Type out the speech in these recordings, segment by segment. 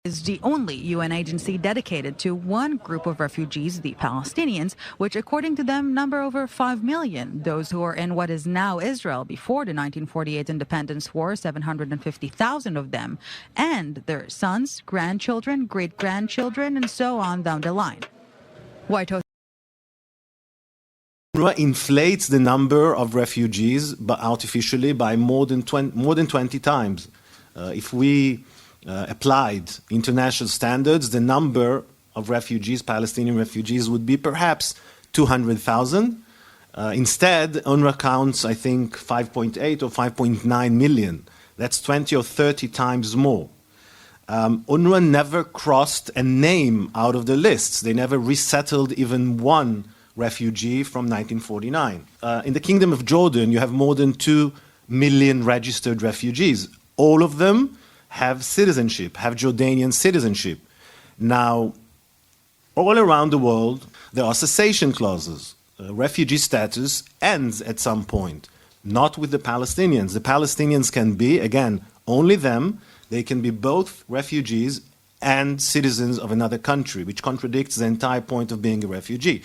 is the only UN agency dedicated to one group of refugees, the Palestinians, which according to them number over 5 million. Those who are in what is now Israel. Before the 1948 independence war, 750,000 of them, and their sons, grandchildren, great-grandchildren, and so on down the line. White House UNRWA inflates the number of refugees artificially by more than 20 times. If we applied international standards, the number of refugees, Palestinian refugees, would be perhaps 200,000. Instead, UNRWA counts, I think, 5.8 or 5.9 million. That's 20 or 30 times more. UNRWA never crossed a name out of the lists. They never resettled even one refugee from 1949. In the Kingdom of Jordan, you have more than 2 million registered refugees. All of them have citizenship, have Jordanian citizenship. Now, all around the world, there are cessation clauses. Refugee status ends at some point, not with the Palestinians. The Palestinians can be, again, only them. They can be both refugees and citizens of another country, which contradicts the entire point of being a refugee.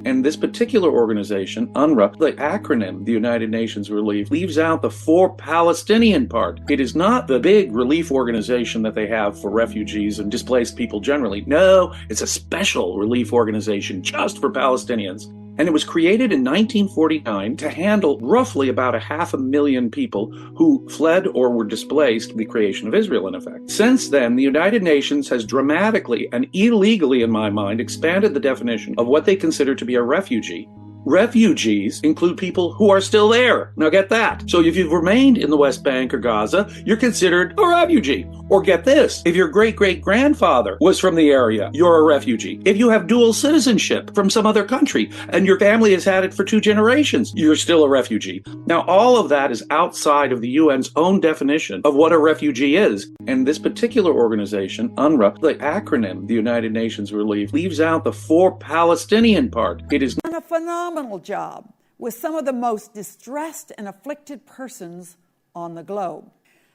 And this particular organization, UNRWA, the acronym, the United Nations Relief, leaves out the for Palestinian part. It is not the big relief organization that they have for refugees and displaced people generally. No, it's a special relief organization just for Palestinians. And it was created in 1949 to handle roughly about 500,000 people who fled or were displaced, the creation of Israel, in effect. Since then, the United Nations has dramatically and illegally, in my mind, expanded the definition of what they consider to be a refugee. Refugees include people who are still there. Now get that. So if you've remained in the West Bank or Gaza, you're considered a refugee. Or get this, if your great-great-grandfather was from the area, you're a refugee. If you have dual citizenship from some other country and your family has had it for 2 generations, you're still a refugee. Now all of that is outside of the UN's own definition of what a refugee is. And this particular organization, UNRWA, the acronym, the United Nations Relief, leaves out the for Palestinian part. It is a phenomenal job with some of the most distressed and afflicted persons on the globe.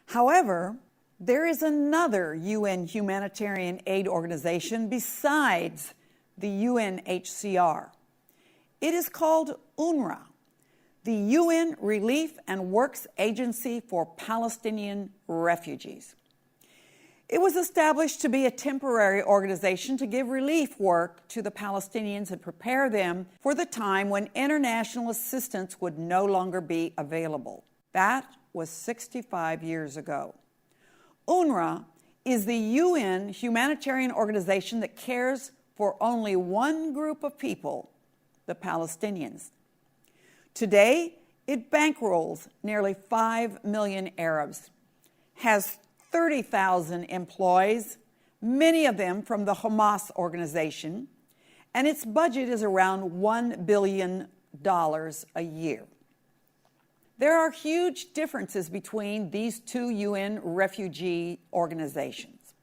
However, there is another UN humanitarian aid organization besides the UNHCR. It is called UNRWA, the UN Relief and Works Agency for Palestinian Refugees. It was established to be a temporary organization to give relief work to the Palestinians and prepare them for the time when international assistance would no longer be available. That was 65 years ago. UNRWA is the UN humanitarian organization that cares for only one group of people, the Palestinians. Today, it bankrolls nearly 5 million Arabs, has 30,000 employees, many of them from the Hamas organization, and its budget is around $1 billion a year. There are huge differences between these two UN refugee organizations.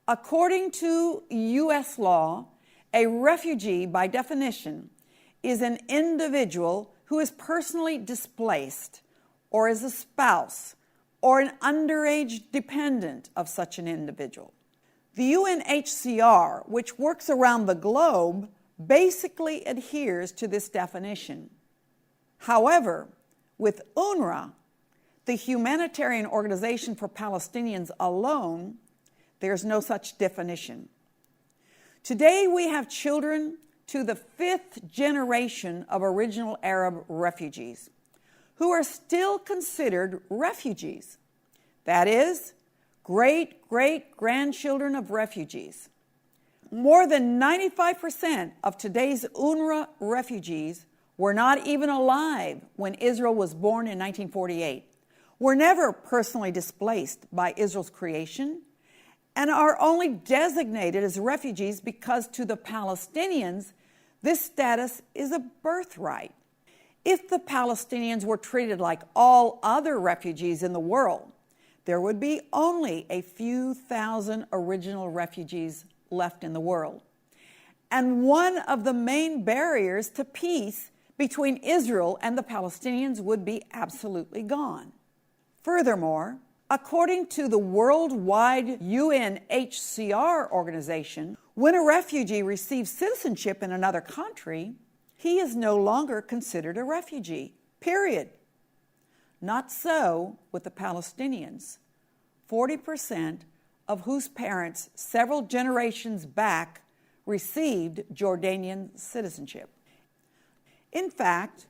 According to U.S. law, a refugee, by definition, is an individual who is personally displaced or is a spouse or an underage dependent of such an individual. The UNHCR, which works around the globe, basically adheres to this definition. However, with UNRWA, the humanitarian organization for Palestinians alone, there's no such definition. Today, we have children to the 5th generation of original Arab refugees who are still considered refugees. That is, great-great-grandchildren of refugees. More than 95% of today's UNRWA refugees were not even alive when Israel was born in 1948, were never personally displaced by Israel's creation, and are only designated as refugees because to the Palestinians, this status is a birthright. If the Palestinians were treated like all other refugees in the world, there would be only a few thousand original refugees left in the world. And one of the main barriers to peace between Israel and the Palestinians would be absolutely gone. Furthermore, according to the worldwide UNHCR organization, when a refugee receives citizenship in another country, he is no longer considered a refugee, period. Not so with the Palestinians, 40% of whose parents several generations back received Jordanian citizenship. In fact,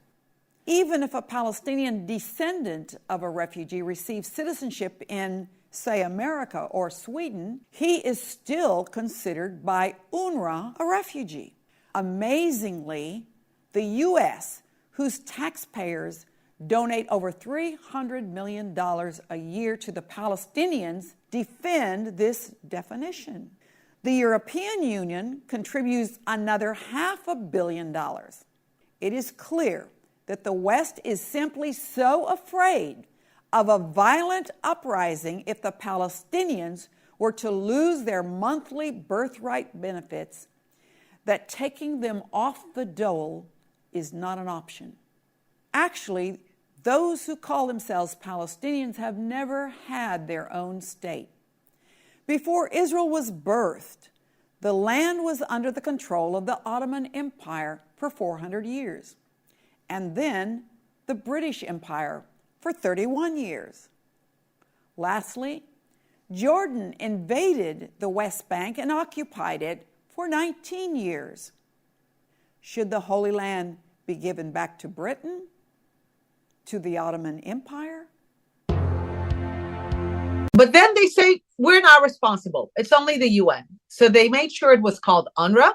even if a Palestinian descendant of a refugee receives citizenship in, say, America or Sweden, he is still considered by UNRWA a refugee. Amazingly, the U.S., whose taxpayers donate over $300 million a year to the Palestinians, defend this definition. The European Union contributes another $500 million. It is clear that the West is simply so afraid of a violent uprising if the Palestinians were to lose their monthly birthright benefits that taking them off the dole is not an option. Actually, those who call themselves Palestinians have never had their own state. Before Israel was birthed, the land was under the control of the Ottoman Empire for 400 years, and then the British Empire for 31 years. Lastly, Jordan invaded the West Bank and occupied it for 19 years. Should the Holy Land be given back to Britain? To the Ottoman Empire? But then they say, we're not responsible. It's only the UN. So they made sure it was called UNRWA.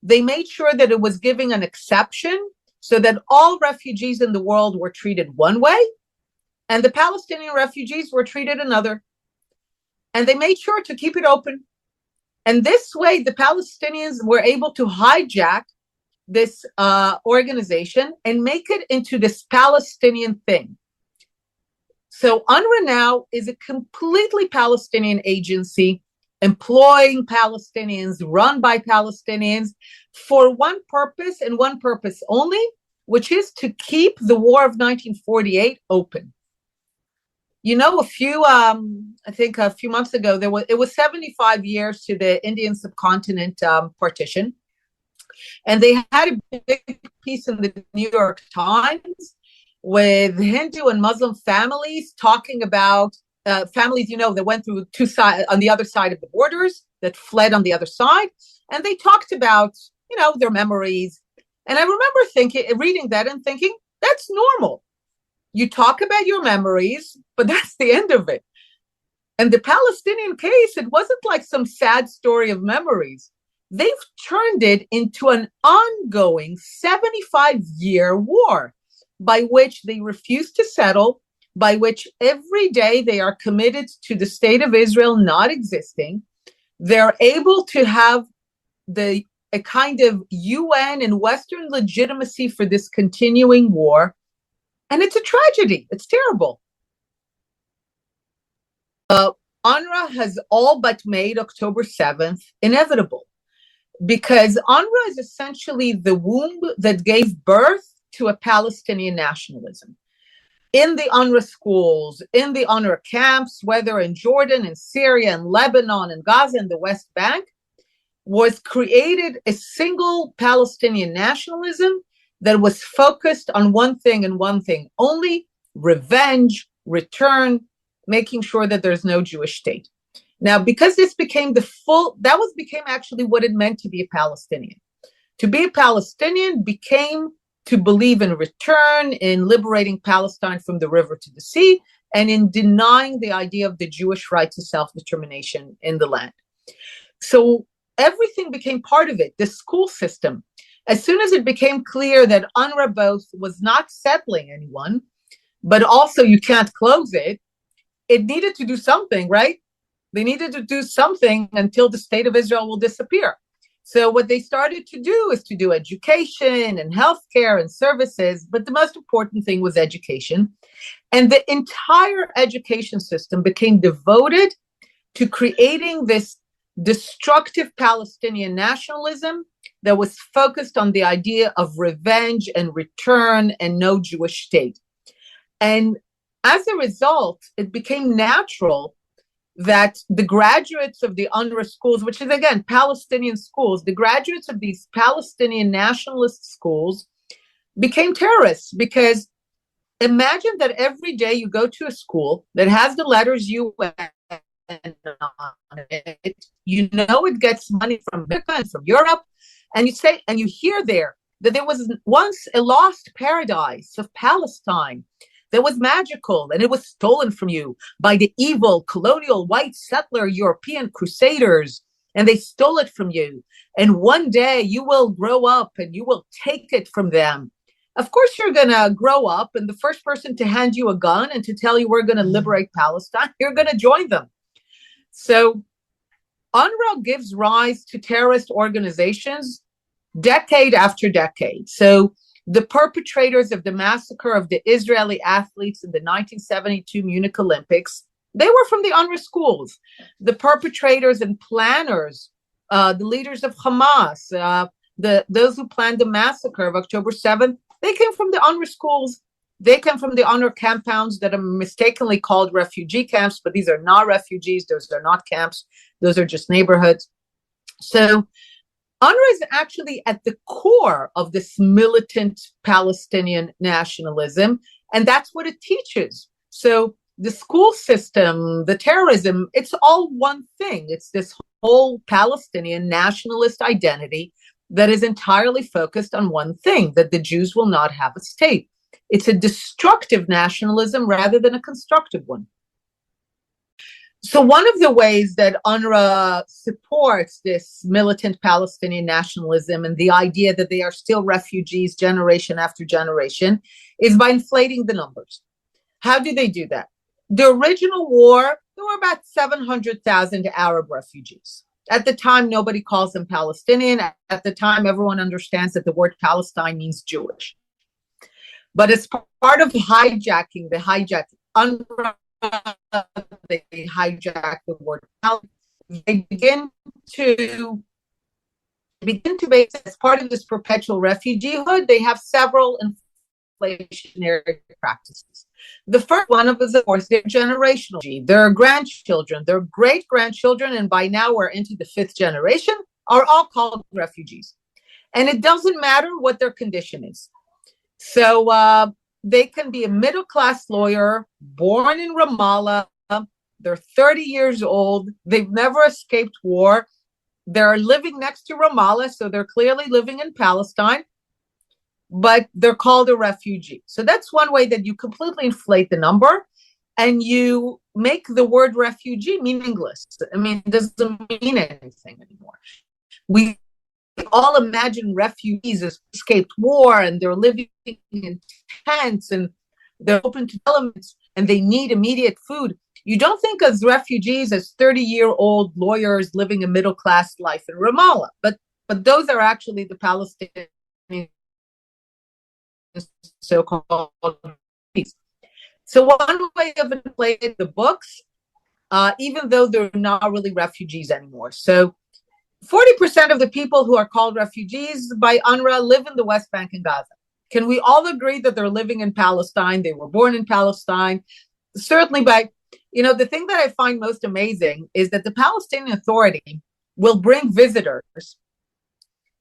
They made sure that it was giving an exception so that all refugees in the world were treated one way and the Palestinian refugees were treated another. And they made sure to keep it open. And this way, the Palestinians were able to hijack this organization and make it into this Palestinian thing. So UNRWA now is a completely Palestinian agency, employing Palestinians, run by Palestinians, for one purpose and one purpose only, which is to keep the war of 1948 open. You know, I think a few months ago, it was 75 years to the Indian subcontinent partition. And they had a big piece in the New York Times with Hindu and Muslim families talking about families, that went through two sides on the other side of the borders, that fled on the other side. And they talked about, their memories. And I remember reading that and thinking, that's normal. You talk about your memories, but that's the end of it. And the Palestinian case, it wasn't like some sad story of memories. They've turned it into an ongoing 75-year war by which they refuse to settle, by which every day they are committed to the state of Israel not existing. They're able to have a kind of UN and Western legitimacy for this continuing war. And it's a tragedy. It's terrible. UNRWA has all but made October 7th inevitable, because UNRWA is essentially the womb that gave birth to a Palestinian nationalism. In the UNRWA schools, in the UNRWA camps, whether in Jordan, in Syria, in Lebanon, in Gaza, in the West Bank, was created a single Palestinian nationalism that was focused on one thing and one thing only: revenge, return, making sure that there's no Jewish state. Now, because this became became actually what it meant to be a Palestinian. To be a Palestinian became to believe in return, in liberating Palestine from the river to the sea, and in denying the idea of the Jewish right to self-determination in the land. So everything became part of it, the school system. As soon as it became clear that UNRWA both was not settling anyone, but also you can't close it, it needed to do something, right? They needed to do something until the state of Israel will disappear. So what they started to do is to do education and healthcare and services, but the most important thing was education. And the entire education system became devoted to creating this destructive Palestinian nationalism that was focused on the idea of revenge and return and no Jewish state. And as a result, it became natural that the graduates of the UNRWA schools, which is again Palestinian schools, the graduates of these Palestinian nationalist schools became terrorists. Because imagine that every day you go to a school that has the letters UN on it, you know it gets money from America and from Europe, and you hear there that there was once a lost paradise of Palestine that was magical, and it was stolen from you by the evil colonial white settler European crusaders, and they stole it from you. And one day you will grow up and you will take it from them. Of course, you're going to grow up, and the first person to hand you a gun and to tell you we're going to liberate Palestine, you're going to join them. So UNRWA gives rise to terrorist organizations decade after decade. So the perpetrators of the massacre of the Israeli athletes in the 1972 Munich Olympics, they were from the UNRWA schools. The perpetrators and planners, the leaders of Hamas, those who planned the massacre of October 7th, they came from the UNRWA schools. They came from the UNRWA compounds that are mistakenly called refugee camps, but these are not refugees. Those are not camps. Those are just neighborhoods. So UNRWA is actually at the core of this militant Palestinian nationalism, and that's what it teaches. So the school system, the terrorism, it's all one thing. It's this whole Palestinian nationalist identity that is entirely focused on one thing, that the Jews will not have a state. It's a destructive nationalism rather than a constructive one. So one of the ways that UNRWA supports this militant Palestinian nationalism and the idea that they are still refugees generation after generation is by inflating the numbers. How do they do that? The original war, there were about 700,000 Arab refugees. At the time, nobody calls them Palestinian. At the time, everyone understands that the word Palestine means Jewish. But as part of hijacking, UNRWA, they hijack the word. They begin to base, as part of this perpetual refugeehood, they have several inflationary practices. The first one of course, their generational. Their grandchildren, their great-grandchildren, and by now we're into the fifth generation, are all called refugees. And it doesn't matter what their condition is. So they can be a middle-class lawyer, born in Ramallah, they're 30 years old, they've never escaped war, they're living next to Ramallah, so they're clearly living in Palestine, but they're called a refugee. So that's one way that you completely inflate the number, and you make the word refugee meaningless. I mean, it doesn't mean anything anymore. We all imagine refugees as escaped war, and they're living in tents, and they're open to elements, and they need immediate food. You don't think of refugees as 30-year-old lawyers living a middle-class life in Ramallah, but those are actually the Palestinian so-called refugees. So one way of inflating the books, even though they're not really refugees anymore. So 40% of the people who are called refugees by UNRWA live in the West Bank and Gaza. Can we all agree that they're living in Palestine? They were born in Palestine. Certainly the thing that I find most amazing is that the Palestinian Authority will bring visitors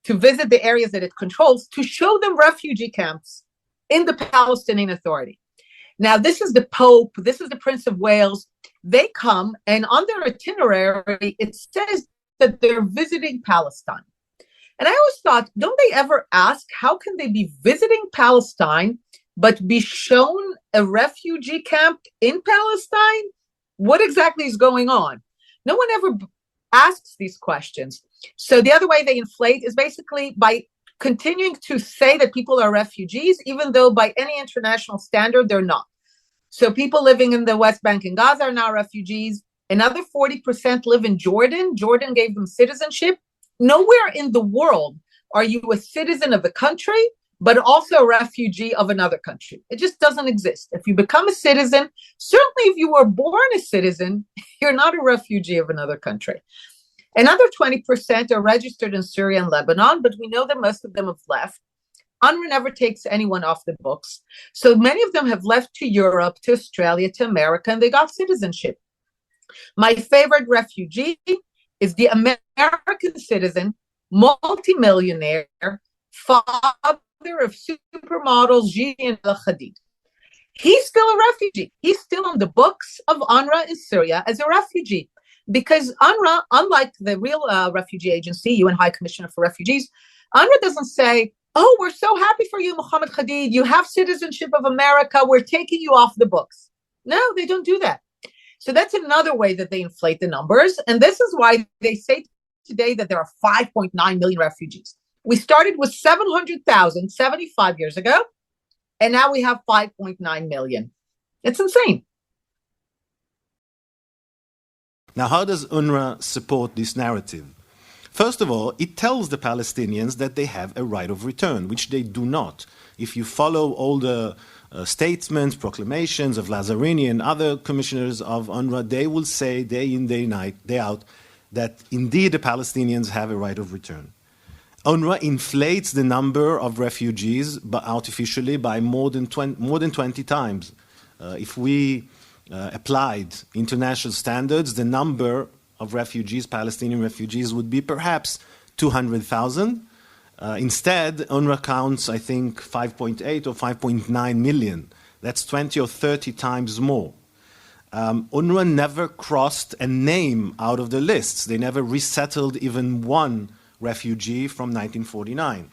to visit the areas that it controls to show them refugee camps in the Palestinian Authority. Now, this is the Pope, this is the Prince of Wales. They come, and on their itinerary, it says that they're visiting Palestine. And I always thought, don't they ever ask, how can they be visiting Palestine, but be shown a refugee camp in Palestine? What exactly is going on? No one ever asks these questions. So the other way they inflate is basically by continuing to say that people are refugees, even though by any international standard, they're not. So people living in the West Bank and Gaza are now refugees. Another 40% live in Jordan. Jordan gave them citizenship. Nowhere in the world are you a citizen of a country, but also a refugee of another country. It just doesn't exist. If you become a citizen, certainly if you were born a citizen, you're not a refugee of another country. Another 20% are registered in Syria and Lebanon, but we know that most of them have left. UNRWA never takes anyone off the books. So many of them have left to Europe, to Australia, to America, and they got citizenship. My favorite refugee is the American citizen, multimillionaire, father of supermodels Jean Hadid. He's still a refugee. He's still on the books of UNRWA in Syria as a refugee. Because UNRWA, unlike the real refugee agency, UN High Commissioner for Refugees, UNRWA doesn't say, oh, we're so happy for you, Mohammed Hadid. You have citizenship of America. We're taking you off the books. No, they don't do that. So that's another way that they inflate the numbers. And this is why they say today that there are 5.9 million refugees. We started with 700,000 75 years ago, and now we have 5.9 million. It's insane. Now, how does UNRWA support this narrative? First of all, it tells the Palestinians that they have a right of return, which they do not. If you follow all the statements, proclamations of Lazzarini and other commissioners of UNRWA, they will say day in, day out, that indeed the Palestinians have a right of return. UNRWA inflates the number of refugees artificially by more than 20 times. If we applied international standards, the number of refugees, Palestinian refugees, would be perhaps 200,000. Instead, UNRWA counts, I think, 5.8 or 5.9 million. That's 20 or 30 times more. UNRWA never crossed a name out of the lists. They never resettled even one refugee from 1949.